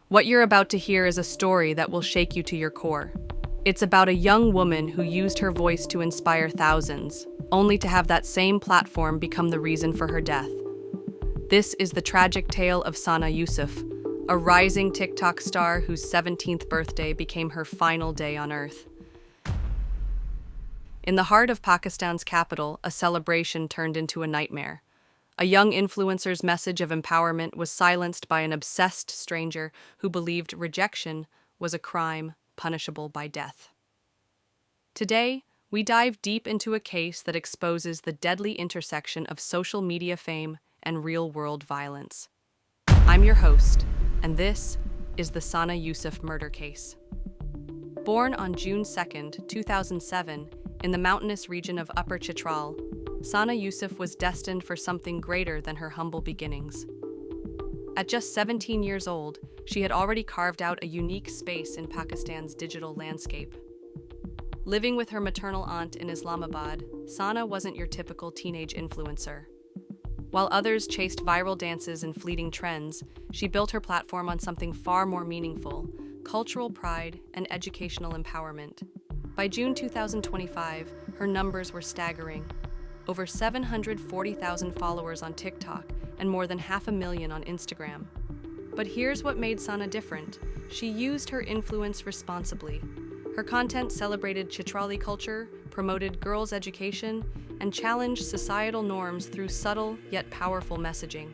What you're about to hear is a story that will shake you to your core. It's about a young woman who used her voice to inspire thousands, only to have that same platform become the reason for her death. This is the tragic tale of Sana Yousaf, a rising TikTok star whose 17th birthday became her final day on Earth. In the heart of Pakistan's capital, a celebration turned into a nightmare. A young influencer's message of empowerment was silenced by an obsessed stranger who believed rejection was a crime punishable by death. Today, we dive deep into a case that exposes the deadly intersection of social media fame and real-world violence. I'm your host, and this is the Sana Yousaf murder case. Born on June 2, 2007, in the mountainous region of Upper Chitral, Sana Yousaf was destined for something greater than her humble beginnings. At just 17 years old, she had already carved out a unique space in Pakistan's digital landscape. Living with her maternal aunt in Islamabad, Sana wasn't your typical teenage influencer. While others chased viral dances and fleeting trends, she built her platform on something far more meaningful: cultural pride and educational empowerment. By June 2025, her numbers were staggering. Over 740,000 followers on TikTok and more than 500,000 on Instagram. But here's what made Sana different. She used her influence responsibly. Her content celebrated Chitrali culture, promoted girls' education, and challenged societal norms through subtle yet powerful messaging.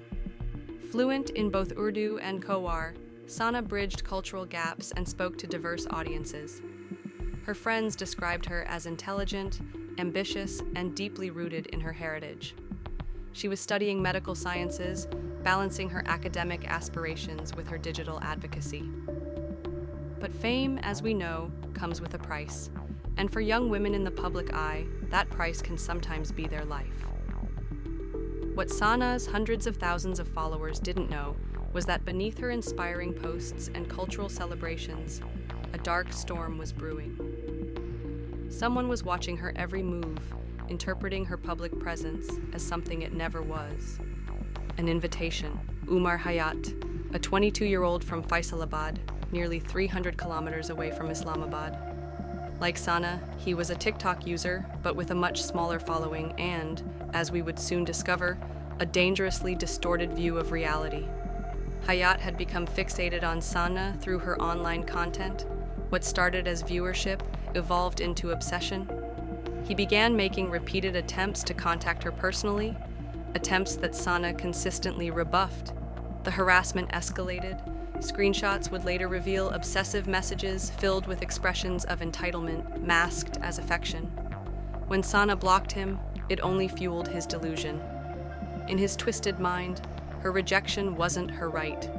Fluent in both Urdu and Khowar, Sana bridged cultural gaps and spoke to diverse audiences. Her friends described her as intelligent, ambitious, and deeply rooted in her heritage. She was studying medical sciences, balancing her academic aspirations with her digital advocacy. But fame, as we know, comes with a price. And for young women in the public eye, that price can sometimes be their life. What Sana's hundreds of thousands of followers didn't know was that beneath her inspiring posts and cultural celebrations, a dark storm was brewing. Someone was watching her every move, interpreting her public presence as something it never was. An invitation. Umar Hayat, a 22-year-old from Faisalabad, nearly 300 kilometers away from Islamabad. Like Sana, he was a TikTok user, but with a much smaller following and, as we would soon discover, a dangerously distorted view of reality. Hayat had become fixated on Sana through her online content. What started as viewership evolved into obsession. He began making repeated attempts to contact her personally, attempts that Sana consistently rebuffed. The harassment escalated. Screenshots would later reveal obsessive messages filled with expressions of entitlement, masked as affection. When Sana blocked him, it only fueled his delusion. In his twisted mind, her rejection wasn't her right.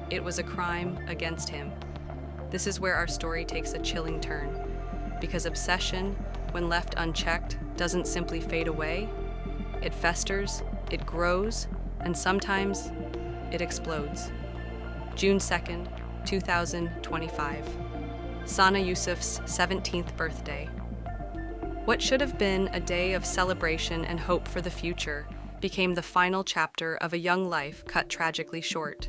It was a crime against him. This is where our story takes a chilling turn. Because obsession, when left unchecked, doesn't simply fade away. It festers, it grows, and sometimes it explodes. June 2nd, 2025. Sana Yousaf's 17th birthday. What should have been a day of celebration and hope for the future became the final chapter of a young life cut tragically short.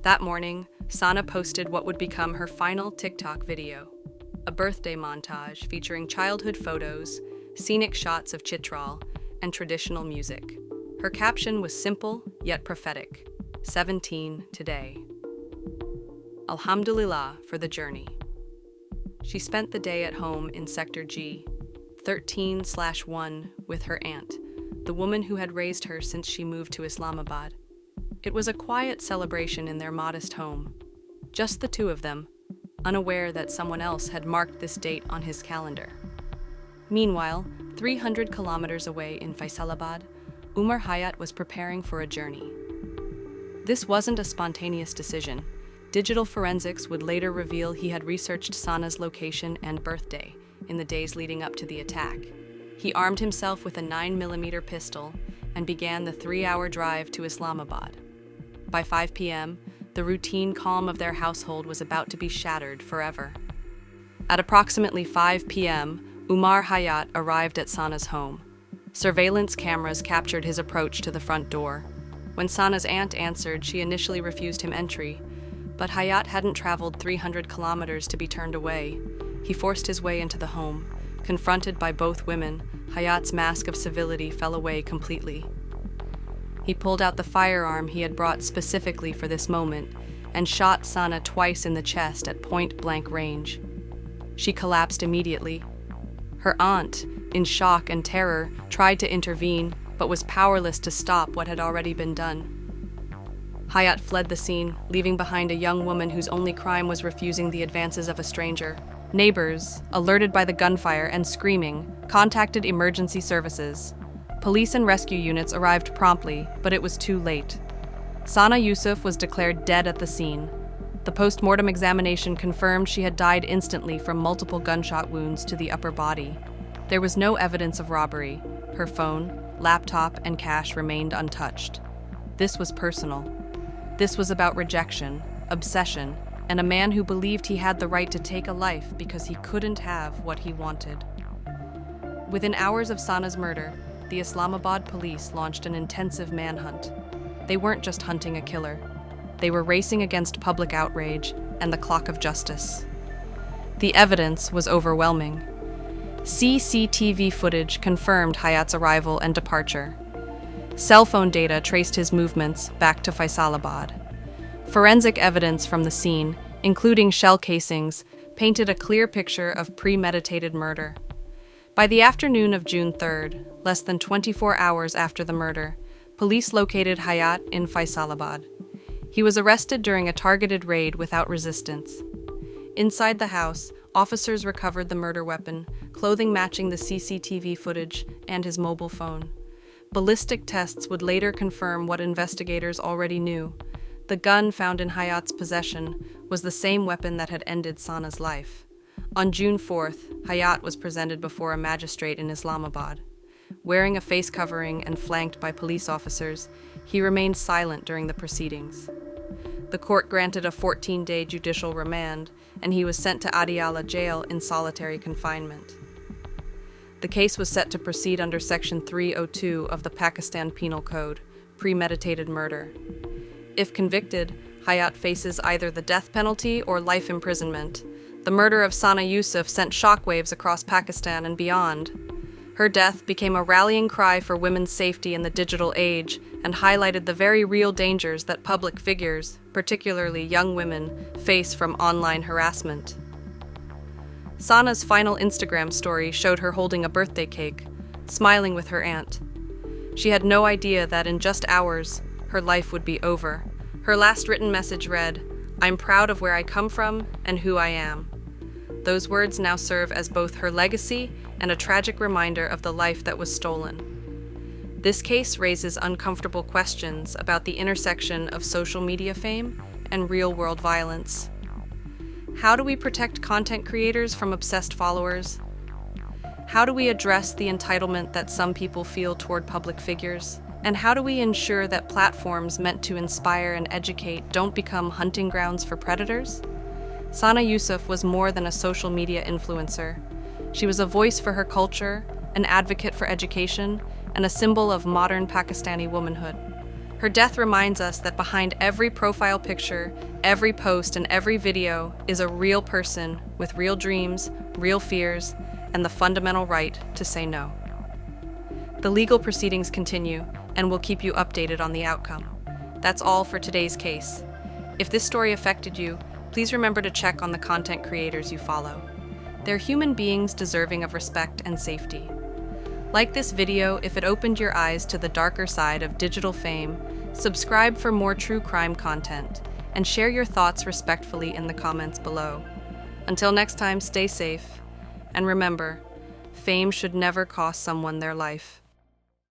That morning, Sana posted what would become her final TikTok video. A birthday montage featuring childhood photos, scenic shots of Chitral, and traditional music. Her caption was simple yet prophetic: 17 today. Alhamdulillah for the journey. She spent the day at home in Sector G, 13/1, with her aunt, the woman who had raised her since she moved to Islamabad. It was a quiet celebration in their modest home. Just the two of them, unaware that someone else had marked this date on his calendar. Meanwhile, 300 kilometers away in Faisalabad, Umar Hayat was preparing for a journey. This wasn't a spontaneous decision. Digital forensics would later reveal he had researched Sana's location and birthday in the days leading up to the attack. He armed himself with a 9mm pistol and began the 3-hour drive to Islamabad. By 5 p.m., the routine calm of their household was about to be shattered forever. At approximately 5 p.m., Umar Hayat arrived at Sana's home. Surveillance cameras captured his approach to the front door. When Sana's aunt answered, she initially refused him entry, But Hayat hadn't traveled 300 kilometers to be turned away. He forced his way into the home. Confronted by both women, Hayat's mask of civility fell away completely. He pulled out the firearm he had brought specifically for this moment and shot Sana twice in the chest at point-blank range. She collapsed immediately. Her aunt, in shock and terror, tried to intervene, but was powerless to stop what had already been done. Hayat fled the scene, leaving behind a young woman whose only crime was refusing the advances of a stranger. Neighbors, alerted by the gunfire and screaming, contacted emergency services. Police and rescue units arrived promptly, but it was too late. Sana Yousaf was declared dead at the scene. The post-mortem examination confirmed she had died instantly from multiple gunshot wounds to the upper body. There was no evidence of robbery. Her phone, laptop, and cash remained untouched. This was personal. This was about rejection, obsession, and a man who believed he had the right to take a life because he couldn't have what he wanted. Within hours of Sana's murder, the Islamabad police launched an intensive manhunt. They weren't just hunting a killer. They were racing against public outrage and the clock of justice. The evidence was overwhelming. CCTV footage confirmed Hayat's arrival and departure. Cell phone data traced his movements back to Faisalabad. Forensic evidence from the scene, including shell casings, painted a clear picture of premeditated murder. By the afternoon of June 3rd, less than 24 hours after the murder, police located Hayat in Faisalabad. He was arrested during a targeted raid without resistance. Inside the house, officers recovered the murder weapon, clothing matching the CCTV footage, and his mobile phone. Ballistic tests would later confirm what investigators already knew. The gun found in Hayat's possession was the same weapon that had ended Sana's life. On June 4th, Hayat was presented before a magistrate in Islamabad. Wearing a face covering and flanked by police officers, he remained silent during the proceedings. The court granted a 14-day judicial remand, and he was sent to Adiala jail in solitary confinement. The case was set to proceed under Section 302 of the Pakistan Penal Code, premeditated murder. If convicted, Hayat faces either the death penalty or life imprisonment. The murder of Sana Yousaf sent shockwaves across Pakistan and beyond. Her death became a rallying cry for women's safety in the digital age and highlighted the very real dangers that public figures, particularly young women, face from online harassment. Sana's final Instagram story showed her holding a birthday cake, smiling with her aunt. She had no idea that in just hours, her life would be over. Her last written message read, "I'm proud of where I come from and who I am." Those words now serve as both her legacy and a tragic reminder of the life that was stolen. This case raises uncomfortable questions about the intersection of social media fame and real-world violence. How do we protect content creators from obsessed followers? How do we address the entitlement that some people feel toward public figures? And how do we ensure that platforms meant to inspire and educate don't become hunting grounds for predators? Sana Yousaf was more than a social media influencer. She was a voice for her culture, an advocate for education, and a symbol of modern Pakistani womanhood. Her death reminds us that behind every profile picture, every post, and every video is a real person with real dreams, real fears, and the fundamental right to say no. The legal proceedings continue, and we'll keep you updated on the outcome. That's all for today's case. If this story affected you, please remember to check on the content creators you follow. They're human beings deserving of respect and safety. Like this video if it opened your eyes to the darker side of digital fame, subscribe for more true crime content, and share your thoughts respectfully in the comments below. Until next time, stay safe, and remember, fame should never cost someone their life.